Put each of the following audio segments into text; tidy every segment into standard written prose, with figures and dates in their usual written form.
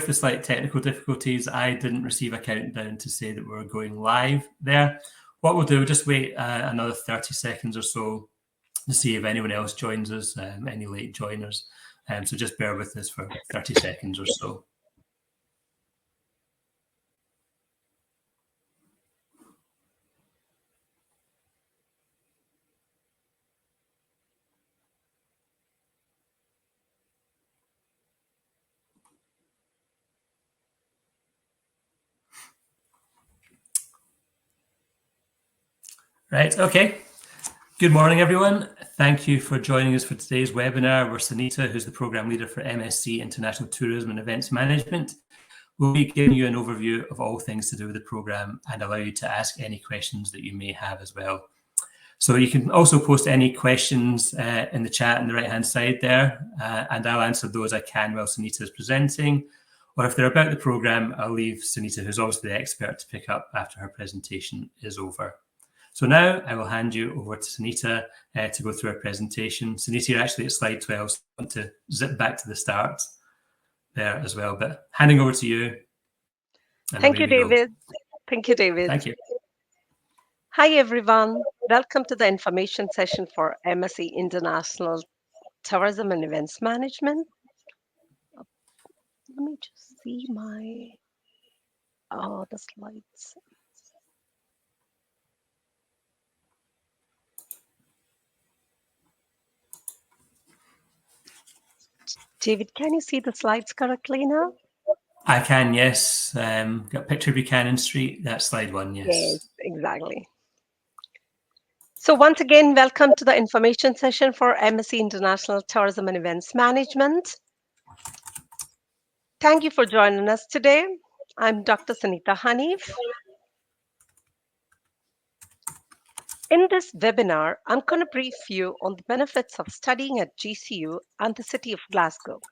for the slight technical difficulties. I didn't receive a countdown to say that we're going live there. What we'll do, we'll just wait another 30 seconds or so to see if anyone else joins us, any late joiners. So just bear with us for 30 seconds or so. Right, okay. Good morning, everyone. Thank you for joining us for today's webinar. We're Sunitha, who's the Programme Leader for MSc International Tourism and Events Management. We'll be giving you an overview of all things to do with the programme and allow you to ask any questions that you may have as well. So you can also post any questions in the chat on the right-hand side there, and I'll answer those I can while Sunitha is presenting. Or if they're about the programme, I'll leave Sunitha, who's obviously the expert, to pick up after her presentation is over. So now I will hand you over to Sunitha to go through our presentation. Sunitha, you're actually at slide 12, so I want to zip back to the start there as well. But handing over to you. Thank you, David. Thank you, David. Thank you. Hi, everyone. Welcome to the information session for MSc International Tourism and Events Management. Let me just see the slides. David, can you see the slides correctly now? I can, yes. Got a picture of Buchanan Street. That's slide 1, yes. Yes, exactly. So once again, welcome to the information session for MSc International Tourism and Events Management. Thank you for joining us today. I'm Dr. Sunitha Haneef. In this webinar, I'm going to brief you on the benefits of studying at GCU and the city of Glasgow.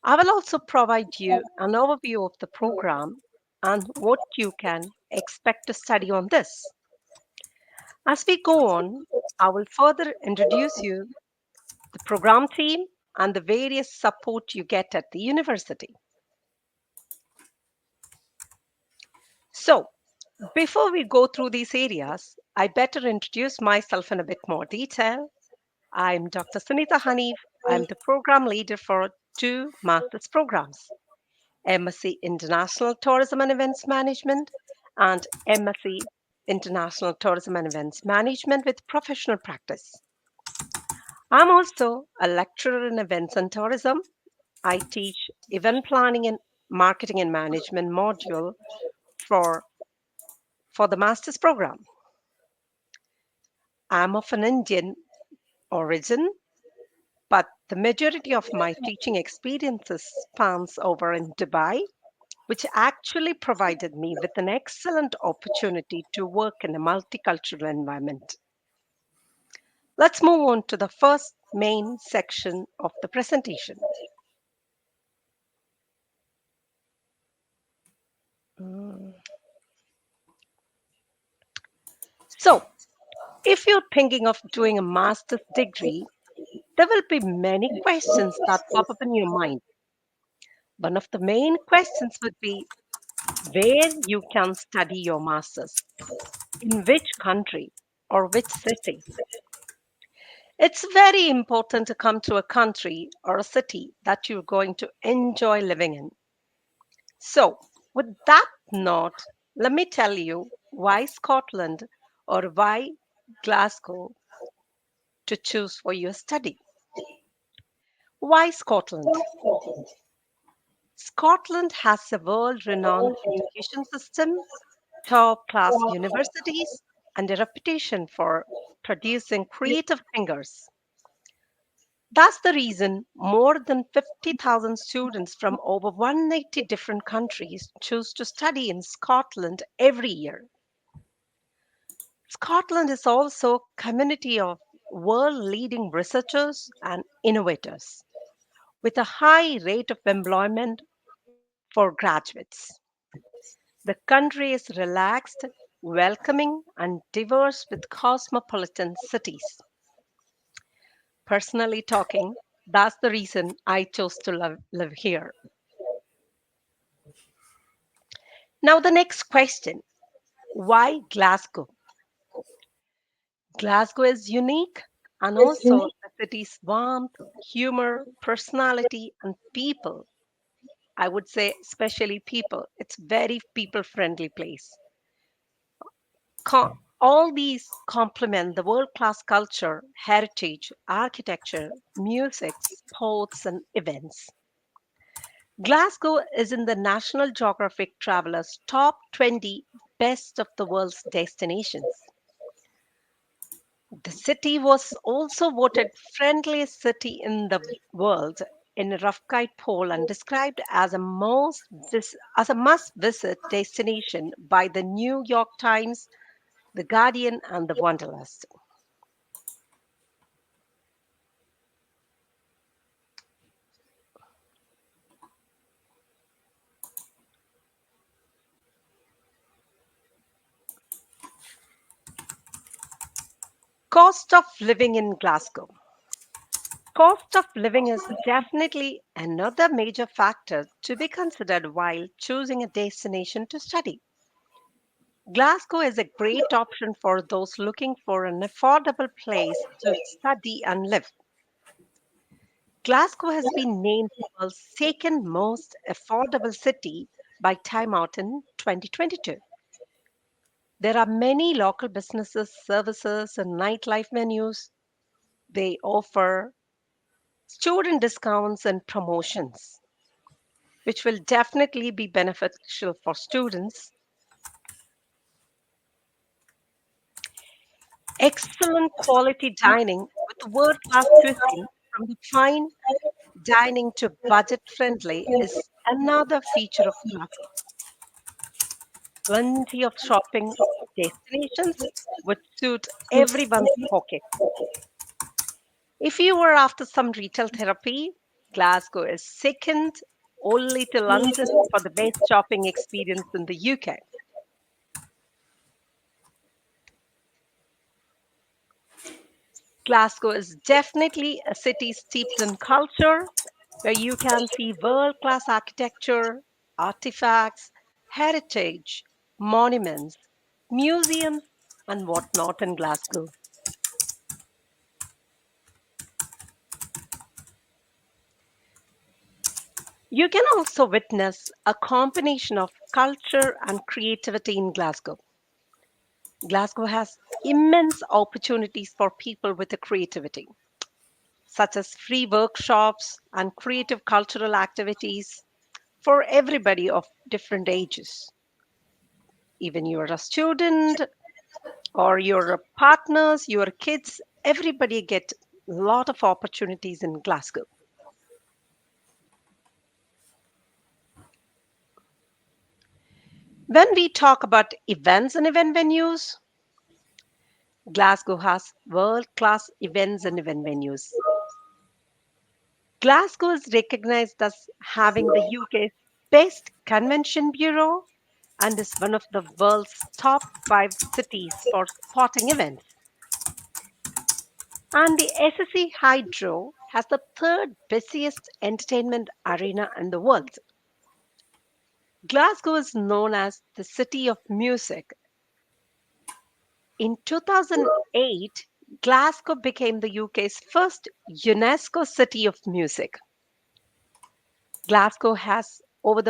I will also provide you an overview of the program and what you can expect to study on this. As we go on, I will further introduce you the program team and the various support you get at the university. So, before we go through these areas, I better introduce myself in a bit more detail. I'm Dr. Sunitha Haneef. I'm the program leader for 2 master's programs, MSc International Tourism and Events Management and MSc International Tourism and Events Management with professional practice. I'm also a lecturer in events and tourism. I teach event planning and marketing and management module for the master's program. I'm of an Indian origin, but the majority of my teaching experiences spans over in Dubai, which actually provided me with an excellent opportunity to work in a multicultural environment. Let's move on to the first main section of the presentation. So, if you're thinking of doing a master's degree, there will be many questions that pop up in your mind. One of the main questions would be where you can study your master's, in which country or which city. It's very important to come to a country or a city that you're going to enjoy living in. So, with that note, let me tell you why Scotland or why Glasgow to choose for your study. Why Scotland? Scotland has a world-renowned education system, top-class universities, and a reputation for producing creative thinkers. That's the reason more than 50,000 students from over 180 different countries choose to study in Scotland every year. Scotland is also a community of world-leading researchers and innovators, with a high rate of employment for graduates. The country is relaxed, welcoming, and diverse with cosmopolitan cities. Personally talking, that's the reason I chose to live here. Now, the next question: why Glasgow? Glasgow is unique, and also the city's warmth, humor, personality, and people. I would say, especially people. It's very people friendly place. All these complement the world class culture, heritage, architecture, music, sports, and events. Glasgow is in the National Geographic Travelers Top 20 Best of the World's Destinations. The city was also voted friendliest city in the world in a rough guide poll and described as as a must visit destination by the New York Times, the Guardian, and the Wanderlust. Cost of living in Glasgow. Cost of living is definitely another major factor to be considered while choosing a destination to study. Glasgow is a great option for those looking for an affordable place to study and live. Glasgow has been named the world's second most affordable city by Time Out in 2022. There are many local businesses, services, and nightlife venues. They offer student discounts and promotions, which will definitely be beneficial for students. Excellent quality dining with world class cuisine from the fine dining to budget friendly is another feature of Glasgow. Plenty of shopping destinations which suit everyone's pocket. If you were after some retail therapy, Glasgow is second only to London for the best shopping experience in the UK. Glasgow is definitely a city steeped in culture where you can see world class architecture, artifacts, heritage, monuments, museums, and whatnot in Glasgow. You can also witness a combination of culture and creativity in Glasgow. Glasgow has immense opportunities for people with a creativity, such as free workshops and creative cultural activities for everybody of different ages. Even you're a student or your partners, your kids, everybody get a lot of opportunities in Glasgow. When we talk about events and event venues, Glasgow has world class events and event venues. Glasgow is recognized as having the UK's best convention bureau and is one of the world's top 5 cities for sporting events. And the SSE Hydro has the third busiest entertainment arena in the world. Glasgow is known as the City of Music. In 2008, Glasgow became the UK's first UNESCO City of Music. Glasgow has over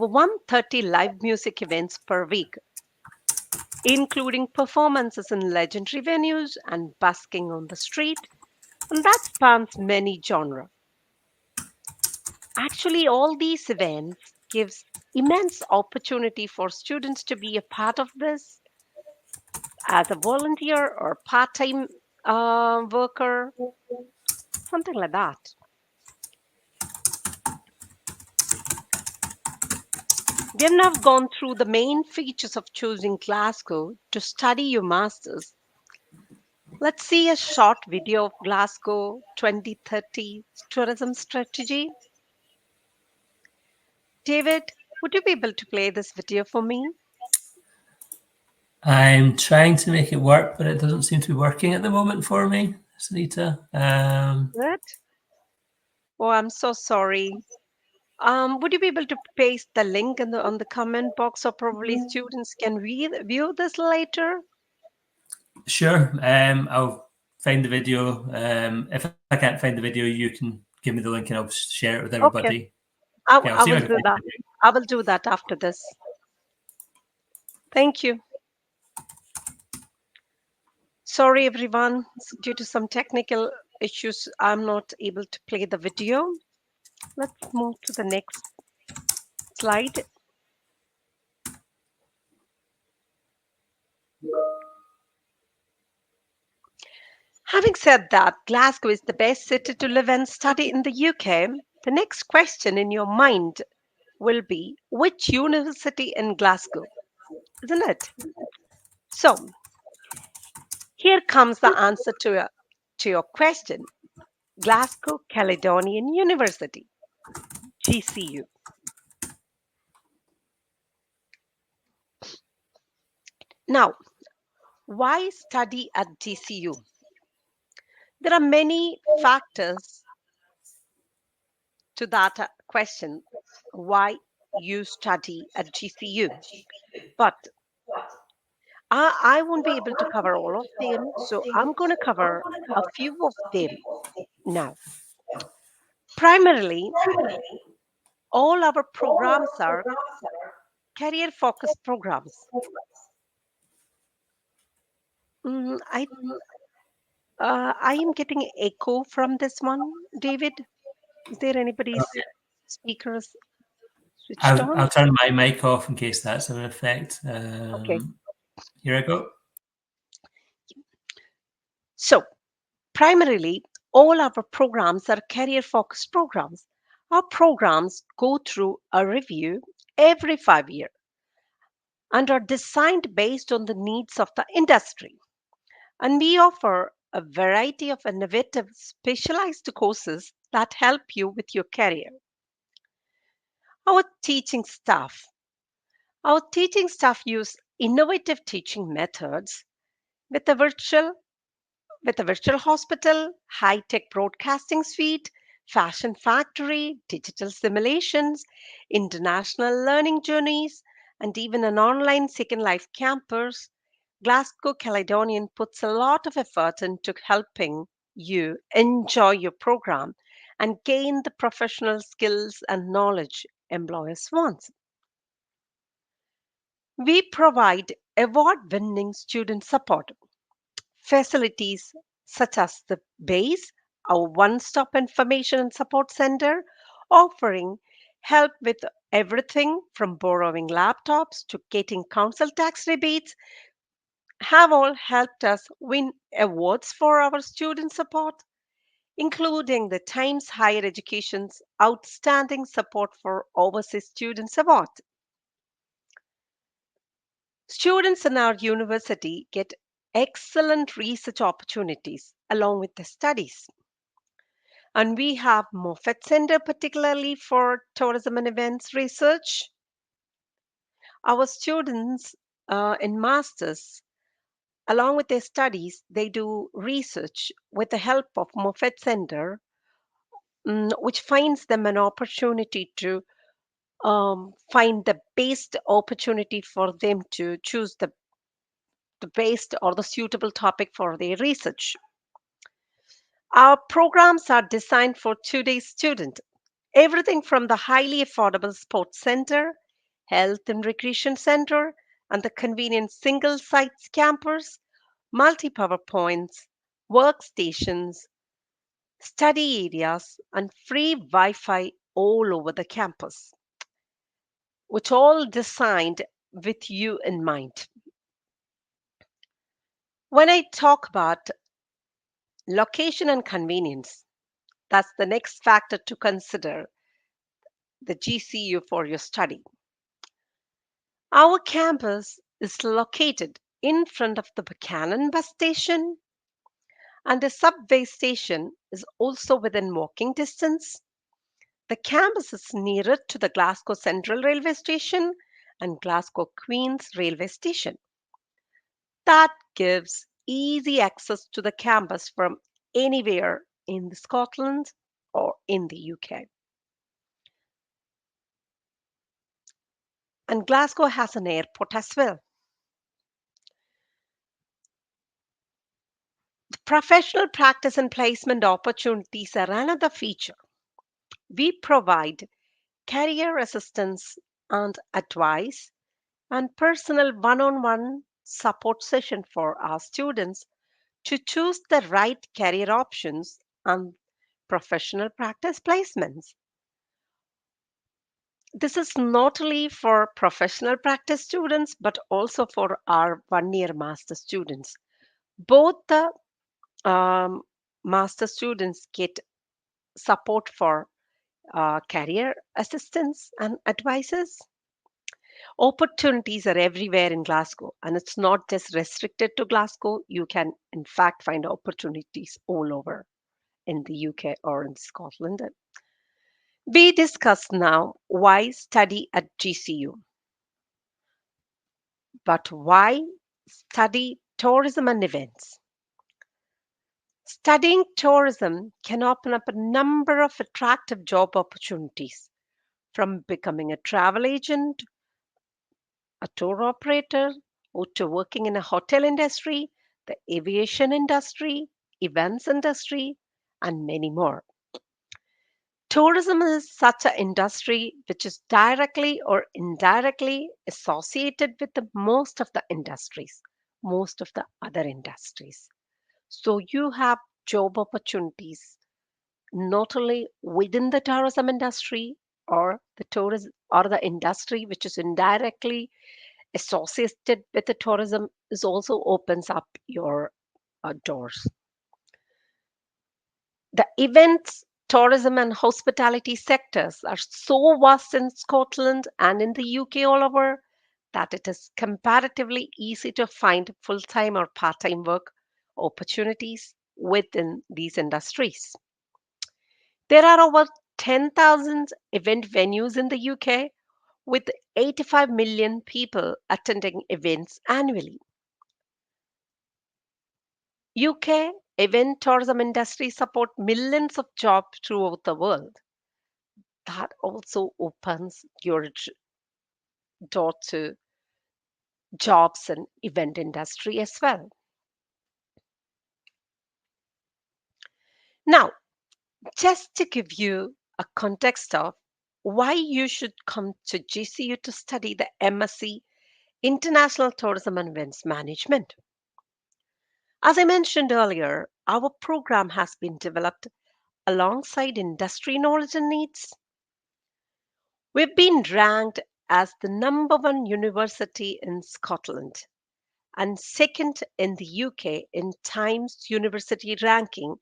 130 live music events per week, including performances in legendary venues and busking on the street, and that spans many genres. Actually, all these events gives immense opportunity for students to be a part of this as a volunteer or part-time worker, something like that. We have now gone through the main features of choosing Glasgow to study your masters. Let's see a short video of Glasgow 2030 tourism strategy. David, would you be able to play this video for me? I'm trying to make it work, but it doesn't seem to be working at the moment for me, Sunita. Good. Oh, I'm so sorry. Would you be able to paste the link in on the comment box, so probably students can view this later? Sure. I'll find the video. If I can't find the video, you can give me the link and I'll share it with Okay, everybody. Yeah, I'll I see if I will can do find that. it. I will do that after this. Thank you. Sorry, everyone. Due to some technical issues, I'm not able to play the video. Let's move to the next slide. Having said that, Glasgow is the best city to live and study in the UK. The next question in your mind will be which university in Glasgow, isn't it? So, here comes the answer to your question. Glasgow Caledonian University, GCU. Now, why study at GCU? There are many factors to that question, why you study at GCU. But I won't be able to cover all of them, so I'm going to cover a few of them now. Primarily, all our programs are career focused programs. I I am getting echo from this one, David. Is there anybody's speakers switched on? I'll turn my mic off in case that's an effect. Okay. Here I go. So, primarily, all our programs are career focused programs. Our programs go through a review every 5 years and are designed based on the needs of the industry. And we offer a variety of innovative specialized courses that help you with your career. Our teaching staff. Our teaching staff use innovative teaching methods with a virtual hospital, high-tech broadcasting suite, fashion factory, digital simulations, international learning journeys, and even an online Second Life campus. Glasgow Caledonian puts a lot of effort into helping you enjoy your program and gain the professional skills and knowledge employers want. We provide award winning student support facilities such as the base, our one stop information and support center, offering help with everything from borrowing laptops to getting council tax rebates, have all helped us win awards for our student support, including the Times Higher Education's Outstanding Support for Overseas Students Award. Students in our university get excellent research opportunities along with their studies. And we have Moffat Center, particularly for tourism and events research. Our students in masters, along with their studies, they do research with the help of Moffat Center, which finds them an opportunity to find the best opportunity for them to choose the best or the suitable topic for their research. Our programs are designed for today's student. Everything from the highly affordable sports center, health and recreation center, and the convenient single sites campus, multi power points, workstations, study areas, and free Wi Fi all over the campus, which all designed with you in mind. When I talk about location and convenience, that's the next factor to consider the GCU for your study. Our campus is located in front of the Buchanan bus station, and the subway station is also within walking distance. The campus is nearer to the Glasgow Central Railway Station and Glasgow Queen's Railway Station. That gives easy access to the campus from anywhere in Scotland or in the UK. And Glasgow has an airport as well. Professional practice and placement opportunities are another feature. We provide career assistance and advice and personal one on one support session for our students to choose the right career options and professional practice placements. This is not only for professional practice students but also for our 1 year master students. Both the um, master students get support for career assistance and advices. Opportunities are everywhere in Glasgow, and it's not just restricted to Glasgow. You can, in fact, find opportunities all over in the UK or in Scotland. We discuss now why study at GCU, but why study tourism and events. Studying tourism can open up a number of attractive job opportunities, from becoming a travel agent, a tour operator, or to working in a hotel industry, the aviation industry, events industry, and many more. Tourism is such an industry which is directly or indirectly associated with the most of the industries, most of the other industries. So you have job opportunities not only within the tourism industry or the tourism or the industry which is indirectly associated with the tourism is also opens up your doors. The events, tourism, and hospitality sectors are so vast in Scotland and in the UK all over that it is comparatively easy to find full time or part time work opportunities within these industries. There are over 10,000 event venues in the UK with 85 million people attending events annually. UK event tourism industry support millions of jobs throughout the world. That also opens your door to jobs and event industry as well. Now, just to give you a context of why you should come to GCU to study the MSc International Tourism and Events Management. As I mentioned earlier, our program has been developed alongside industry knowledge and needs. We've been ranked as the number one university in Scotland and second in the UK in Times University ranking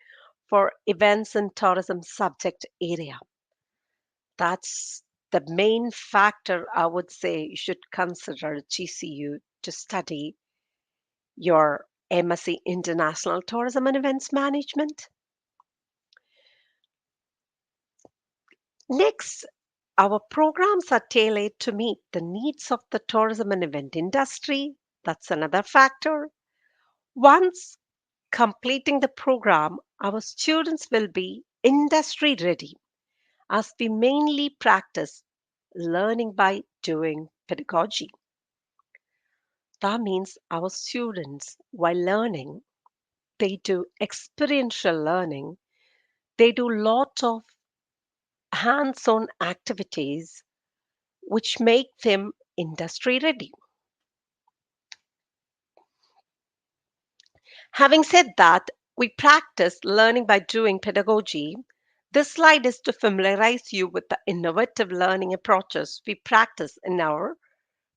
for events and tourism subject area. That's the main factor I would say you should consider GCU to study your MSc International Tourism and Events Management. Next, our programs are tailored to meet the needs of the tourism and event industry. That's another factor. Once completing the program, our students will be industry ready as we mainly practice learning by doing pedagogy. That means our students, while learning, they do experiential learning, they do lot of hands on activities which make them industry ready. Having said that, we practice learning by doing pedagogy. This slide is to familiarize you with the innovative learning approaches we practice in our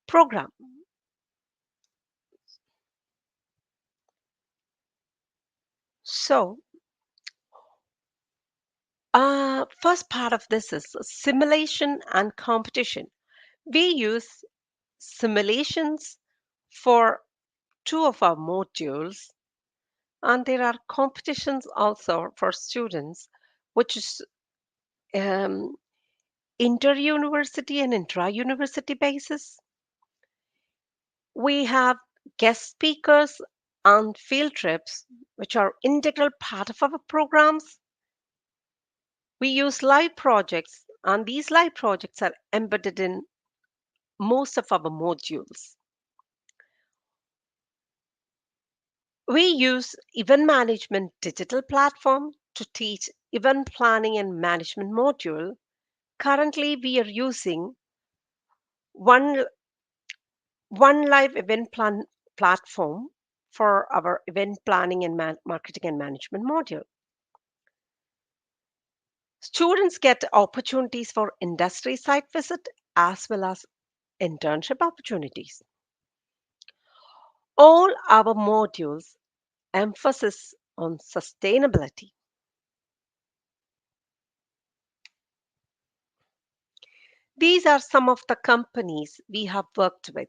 program. So, first part of this is simulation and competition. We use simulations for two of our modules, and there are competitions also for students, which is um, inter-university and intra-university basis. We have guest speakers and field trips, which are integral part of our programs. We use live projects, and these live projects are embedded in most of our modules. We use event management digital platform to teach event planning and management module. Currently, we are using one, one live event plan platform for our event planning and marketing and management module. Students get opportunities for industry site visit as well as internship opportunities. All our modules emphasis on sustainability. These are some of the companies we have worked with.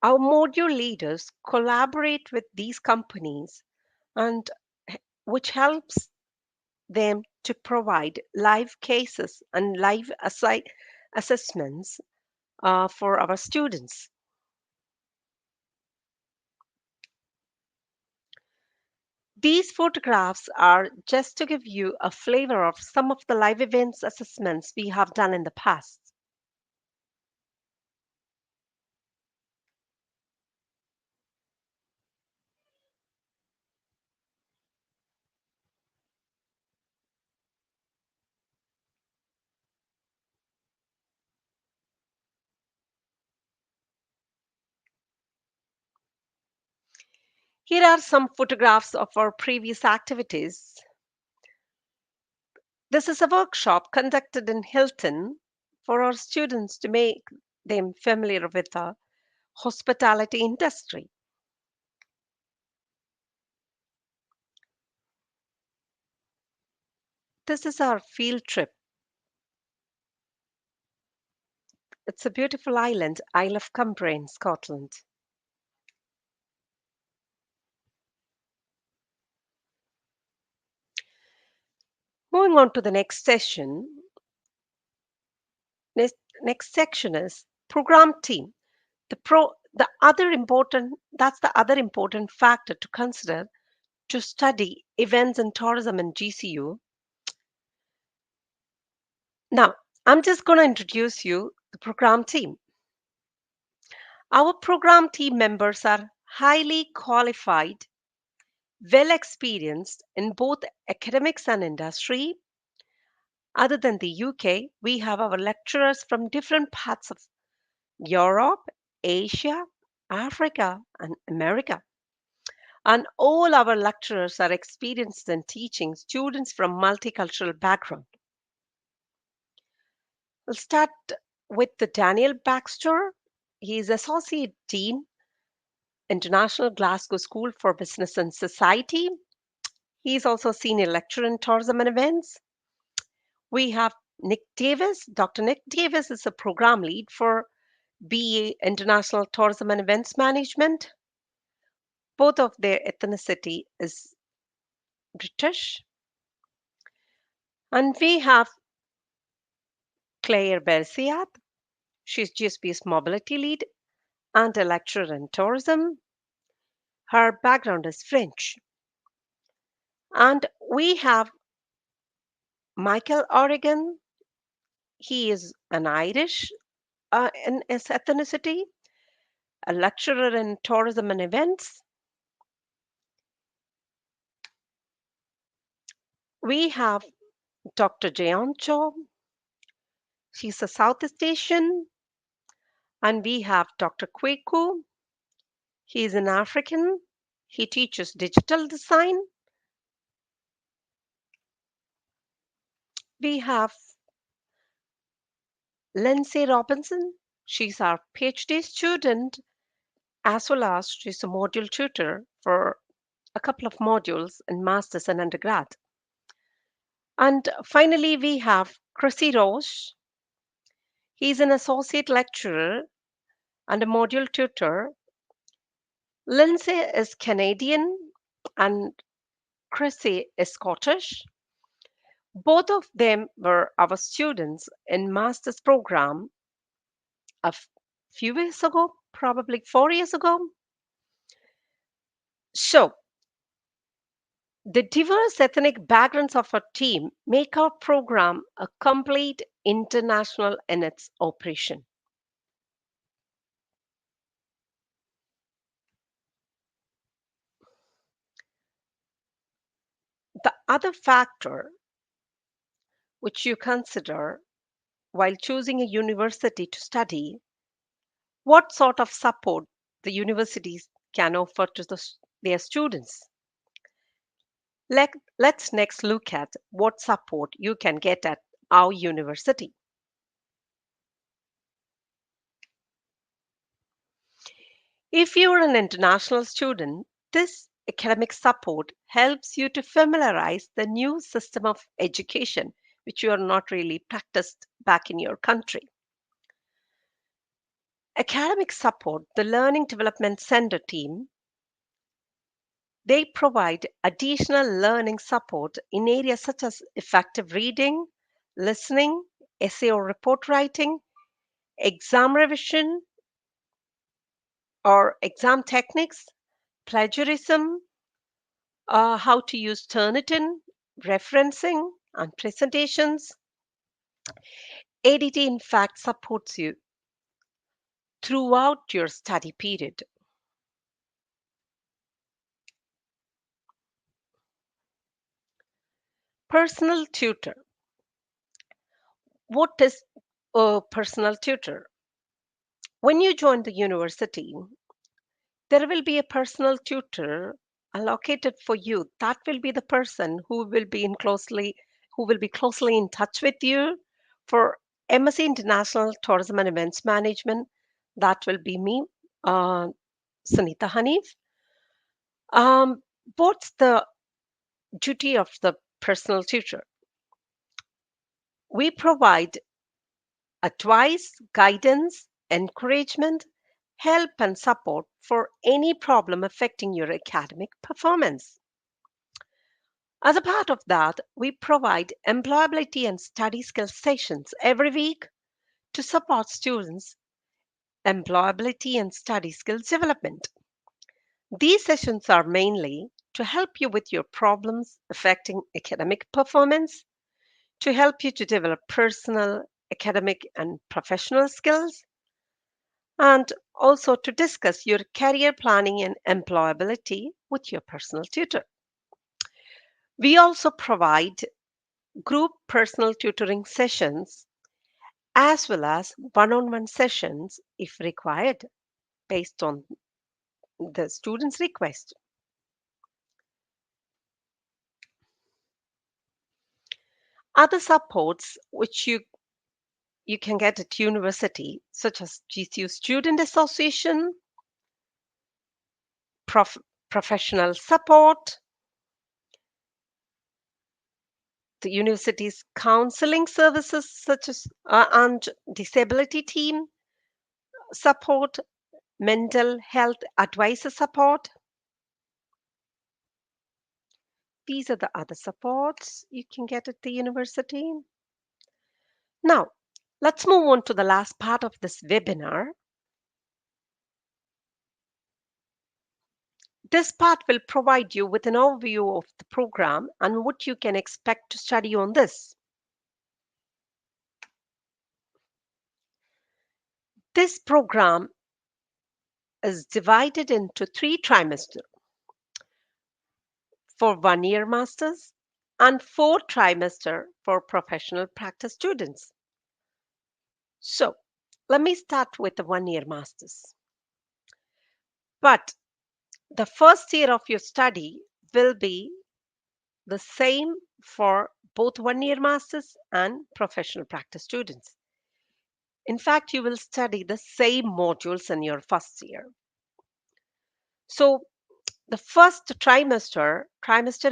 Our module leaders collaborate with these companies and which helps them to provide live cases and live assessments for our students. These photographs are just to give you a flavor of some of the live events assessments we have done in the past. Here are some photographs of our previous activities. This is a workshop conducted in Hilton for our students to make them familiar with the hospitality industry. This is our field trip. It's a beautiful island, Isle of Cumbria in Scotland. Moving on to the next session, next, next section is program team. The other important that's the other important factor to consider to study events and tourism in GCU. Now, I'm just going to introduce you the program team. Our program team members are highly qualified, well experienced in both academics and industry. Other than the UK, we have our lecturers from different parts of Europe, Asia, Africa, and America. And all our lecturers are experienced in teaching students from multicultural background. We'll start with the Daniel Baxter. He is Associate Dean, International Glasgow School for Business and Society. He is also Senior Lecturer in Tourism and Events. We have Nick Davis. Dr. Nick Davis is a Program Lead for BA International Tourism and Events Management. Both of their ethnicity is British. And we have Claire Bersiat. She's GSB's Mobility Lead and a lecturer in tourism. Her background is French. And we have Michael Oregon. He is an Irish in his ethnicity, a lecturer in tourism and events. We have Dr. Jeon Cho. She's a Southeast Asian. And we have Dr. Kweku. He is an African. He teaches digital design. We have Lindsay Robinson. She's our PhD student, as well as she's a module tutor for a couple of modules in master's and undergrad. And finally, we have Chrissy Roche. He's an associate lecturer and a module tutor. Lindsay is Canadian and Chrissy is Scottish. Both of them were our students in master's program a few years ago, probably 4 years ago. So The diverse ethnic backgrounds of our team make our program a complete international in its operation. The other factor which you consider while choosing a university to study, what sort of support the universities can offer to their students. Let's next look at what support you can get at our university. If you're an international student, this academic support helps you to familiarize the new system of education, which you are not really practiced back in your country. Academic support, the Learning Development Center team, they provide additional learning support in areas such as effective reading, listening, essay or report writing, exam revision or exam techniques, plagiarism, how to use Turnitin, referencing, and presentations. ADT, in fact, supports you throughout your study period. Personal tutor. What is a personal tutor? When you join the university, there will be a personal tutor allocated for you. That will be the person who will be closely in touch with you. For MSc International Tourism and Events Management, that will be me, uh, Sunitha Haneef. What's the duty of the personal tutor? We provide advice, guidance, encouragement, help, and support for any problem affecting your academic performance. As a part of that, we provide employability and study skill sessions every week to support students' employability and study skills development. These sessions are mainly to help you with your problems affecting academic performance, to help you to develop personal, academic, and professional skills, and also to discuss your career planning and employability with your personal tutor. We also provide group personal tutoring sessions as well as one on one sessions if required based on the student's request. Other supports which you can get at university, such as GCU Student Association, prof- professional support, the university's counseling services such as and disability team support, mental health advisor support. These are the other supports you can get at the university. Now, let's move on to the last part of this webinar. This part will provide you with an overview of the program and what you can expect to study on this. This program is divided into 3 trimesters for 1 year masters and 4 trimesters for professional practice students. So, let me start with the 1 year masters. But the first year of your study will be the same for both 1 year masters and professional practice students. In fact, you will study the same modules in your first year. So, the first trimester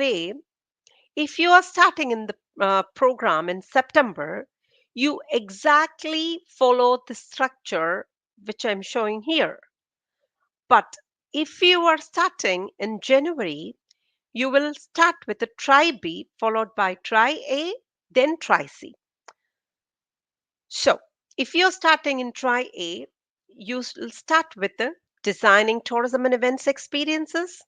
A, if you are starting in the program in September, you exactly follow the structure which I'm showing here. But if you are starting in January, you will start with the Tri B followed by Tri A, then Tri C. So, if you're starting in Tri A, you will start with the designing tourism and events experiences,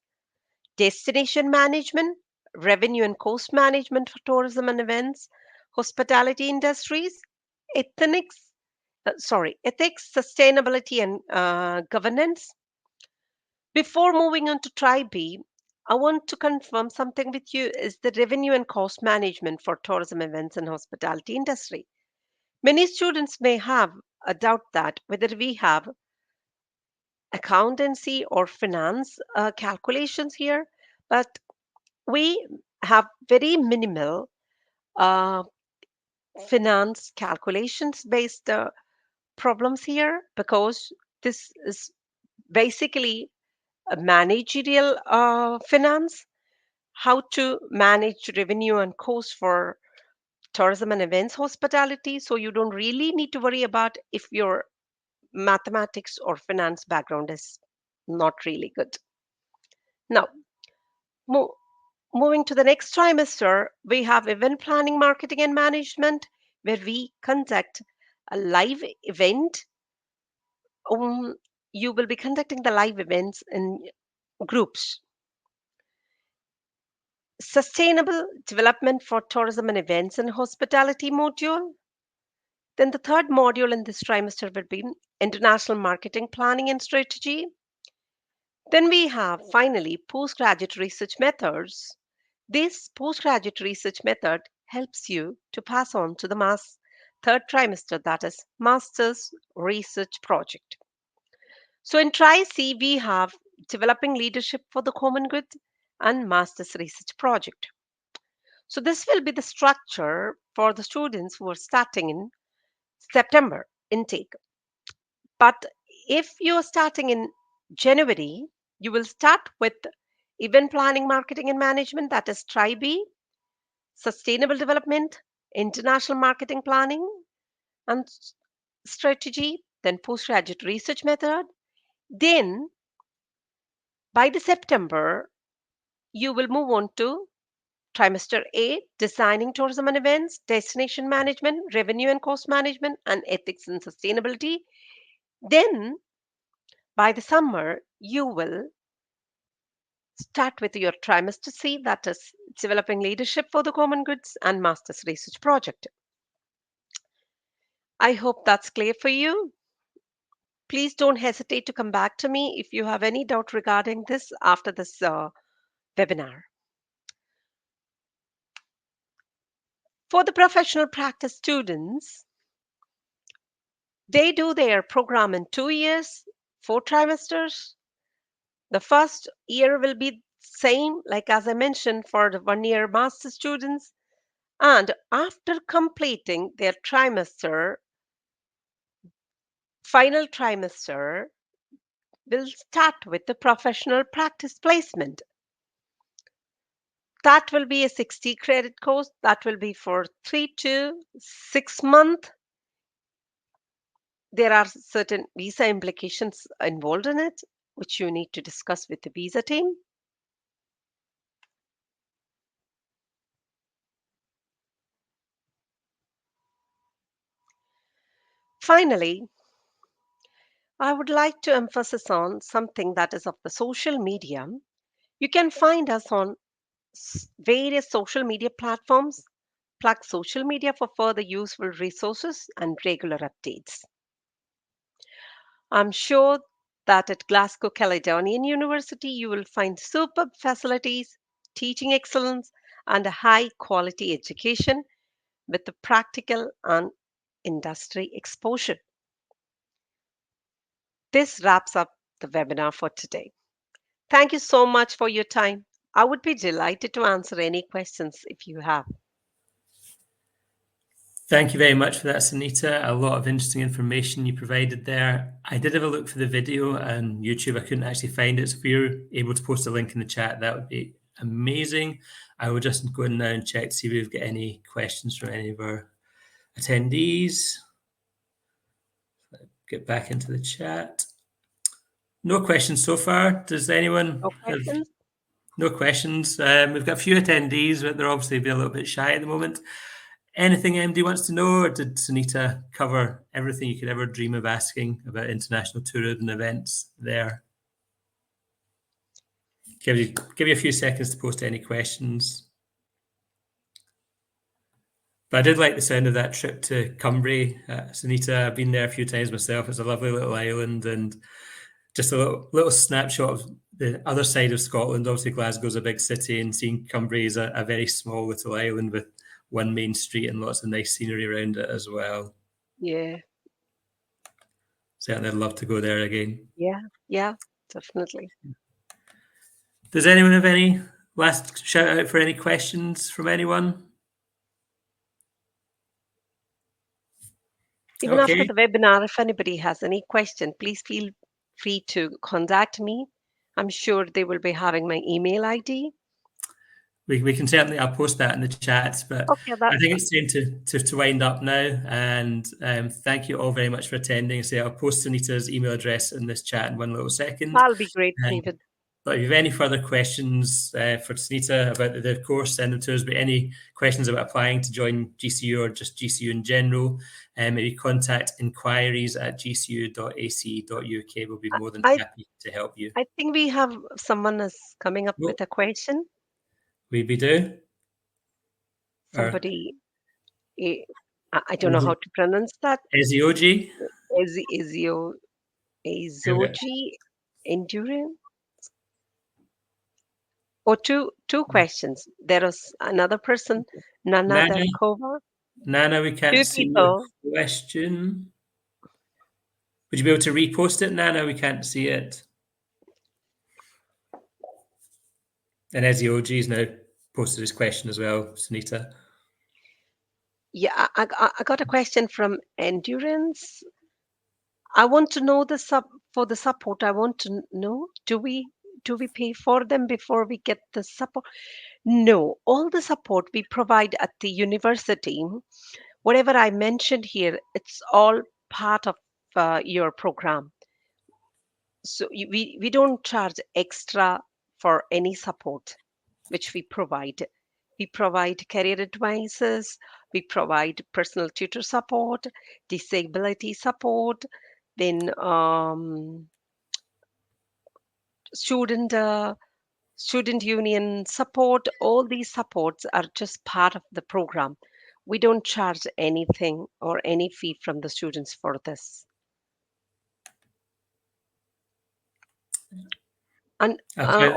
destination management, revenue and cost management for tourism and events, hospitality industries, ethics, ethics, sustainability, and governance. Before moving on to Try B, I want to confirm something with you is the revenue and cost management for tourism events and hospitality industry. Many students may have a doubt that whether we have accountancy or finance calculations here, but we have very minimal uh, finance calculations based problems here because this is basically a managerial finance, how to manage revenue and cost for tourism and events hospitality. So you don't really need to worry about if your mathematics or finance background is not really good. Now, mo- moving to the next trimester, we have event planning, marketing, and management, where we conduct a live event. Um, you will be conducting the live events in groups. Sustainable development for tourism and events and hospitality module. Then the third module in this trimester will be international marketing planning and strategy. Then we have finally postgraduate research methods. This postgraduate research method helps you to pass on to the third trimester, that is master's research project. So in Try C, we have developing leadership for the common good and master's research project. So this will be the structure for the students who are starting in September intake. But if you're starting in January, you will start with event planning, marketing, and management, that is Try B, sustainable development, international marketing planning and strategy, then postgraduate research method. Then by the September, you will move on to trimester A, designing tourism and events, destination management, revenue and cost management, and ethics and sustainability. Then by the summer, you will start with your trimester C, that is developing leadership for the common goods and master's research project. I hope that's clear for you. Please don't hesitate to come back to me if you have any doubt regarding this after this webinar. For the professional practice students, they do their program in 2 years, 4 trimesters. The first year will be same, like as I mentioned, for the 1-year master students. And after completing their trimester, final trimester will start with the professional practice placement. That will be a 60 credit course. That will be for 3 to 6 months. There are certain visa implications involved in it, which you need to discuss with the visa team. Finally, I would like to emphasize on something that is of the social media. You can find us on various social media platforms. Plug social media for further useful resources and regular updates. I'm sure that at Glasgow Caledonian University you will find superb facilities, teaching excellence, and a high quality education with the practical and industry exposure. This wraps up the webinar for today. Thank you so much for your time. I would be delighted to answer any questions if you have. Thank you very much for that, Sunitha. A lot of interesting information you provided there. I did have a look for the video on YouTube. I couldn't actually find it. So if you're able to post a link in the chat, that would be amazing. I will just go in now and check to see if we've got any questions from any of our attendees. Get back into the chat. No questions so far. Does anyone No questions? No questions. We've got a few attendees, but they're obviously a little bit shy at the moment. Anything MD wants to know, or did Sunitha cover everything you could ever dream of asking about international tourism events there? Give you a few seconds to post any questions. But I did like the sound of that trip to Cumbria, Sunitha. I've been there a few times myself. It's a lovely little island, and just a little snapshot of the other side of Scotland. Obviously, Glasgow's a big city, and seeing Cumbria is a very small little island with one main street and lots of nice scenery around it as well. Yeah. Certainly, I'd love to go there again. Yeah, definitely. Does anyone have any last shout out for any questions from anyone? Even after Okay. the webinar, if anybody has any question, please feel free to contact me. I'm sure they will be having my email ID. We can certainly, I'll post that in the chat, but Okay, I think it's time to wind up now. And thank you all very much for attending. So I'll post Sunitha's email address in this chat in one little second. that'll be great, Um, David. But if you have any further questions for Sunitha about the course, send them to us. But any questions about applying to join GCU or just GCU in general, maybe contact inquiries@gcu.ac.uk. We'll be more than I happy to help you. I think we have someone is coming up Well, with a question. we do. Or Somebody, I don't know how to pronounce that. Ezioji. Ezio, Ezoji, Endurance. Or two questions. There is another person, Nana Nana, Darkova. Nana, we can't Two see your people. question. Would you be able to repost it, Nana? We can't see it. And Ezioji's now posted his question as well, Sunitha. Yeah, I got a question from Endurance. I want to know for the support. I want to know, do we pay for them before we get the support? No, all the support we provide at the university, whatever I mentioned here, it's all part of your program. So we don't charge extra for any support which we provide. We provide career advices, we provide personal tutor support, disability support, then student student union support. All these supports are just part of the program. We don't charge anything or any fee from the students for this. And Okay.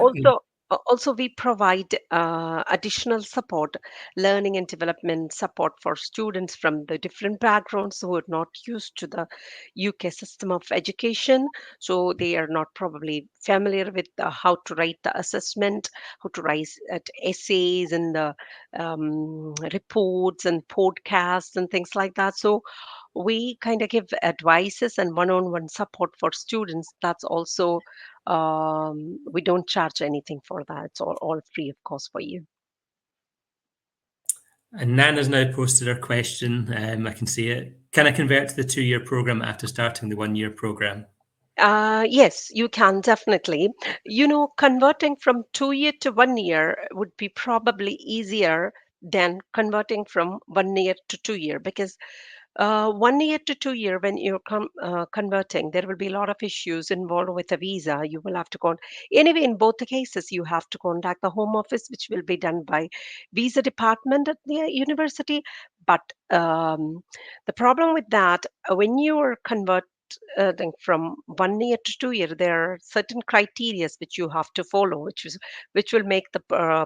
also we provide additional support, learning and development support for students from the different backgrounds who are not used to the UK system of education. So they are not probably familiar with how to write the assessment, how to write essays and the reports and podcasts and things like that. So we kind of give advices and one-on-one support for students. That's also we don't charge anything for that. It's all free of cost for you. And Nana's now posted her question. I can see it. Can I convert to the 2-year program after starting the 1-year program? Yes, you can definitely. You know, converting from 2 year to 1 year would be probably easier than converting from 1 year to 2 year, because 1 year to 2 year, when you're converting, there will be a lot of issues involved with a visa. You will have to anyway, in both the cases, you have to contact the home office, which will be done by visa department at the university. But the problem with that, when you are from 1 year to 2 year, there are certain criteria which you have to follow, which will make the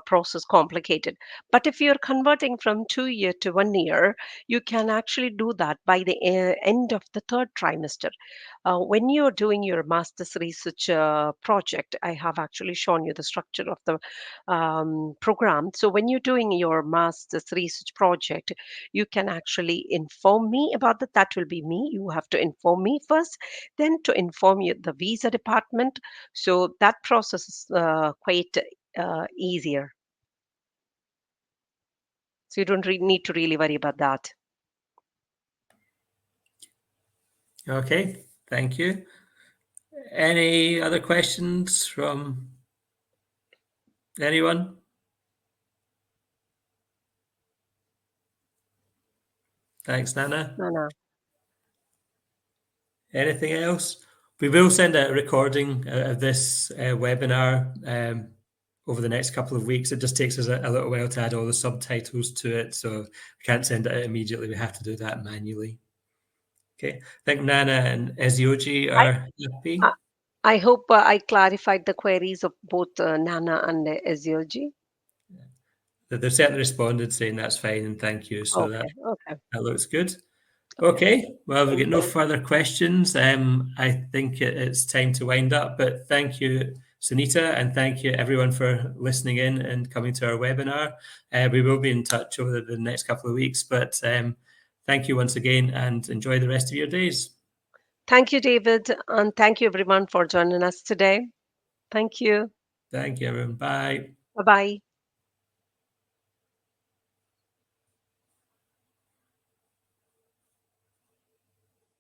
process complicated. But if you're converting from 2 year to 1 year, you can actually do that by the end of the third trimester. When you're doing your master's research project, I have actually shown you the structure of the program. So when you're doing your master's research project, you can actually inform me about that. That will be me. You have to inform me first, then to inform you the visa department. So that process is quite easier. So you don't need to really worry about that. Okay, thank you. Any other questions from anyone? Thanks, Nana. No. Anything else? We will send out a recording of this webinar over the next couple of weeks. It just takes us a little while to add all the subtitles to it, so we can't send it out immediately. We have to do that manually. Okay, I think Nana and Ezioji are happy. I hope I clarified the queries of both Nana and Ezioji. They've certainly responded saying that's fine and thank you. So Okay. that looks good. Okay, well, we've got no further questions. I think it's time to wind up, but thank you, Sunitha, and thank you everyone for listening in and coming to our webinar. We will be in touch over the next couple of weeks, but thank you once again and enjoy the rest of your days. Thank you, David, and thank you everyone for joining us today. Thank you. Thank you, everyone. Bye. Bye-bye.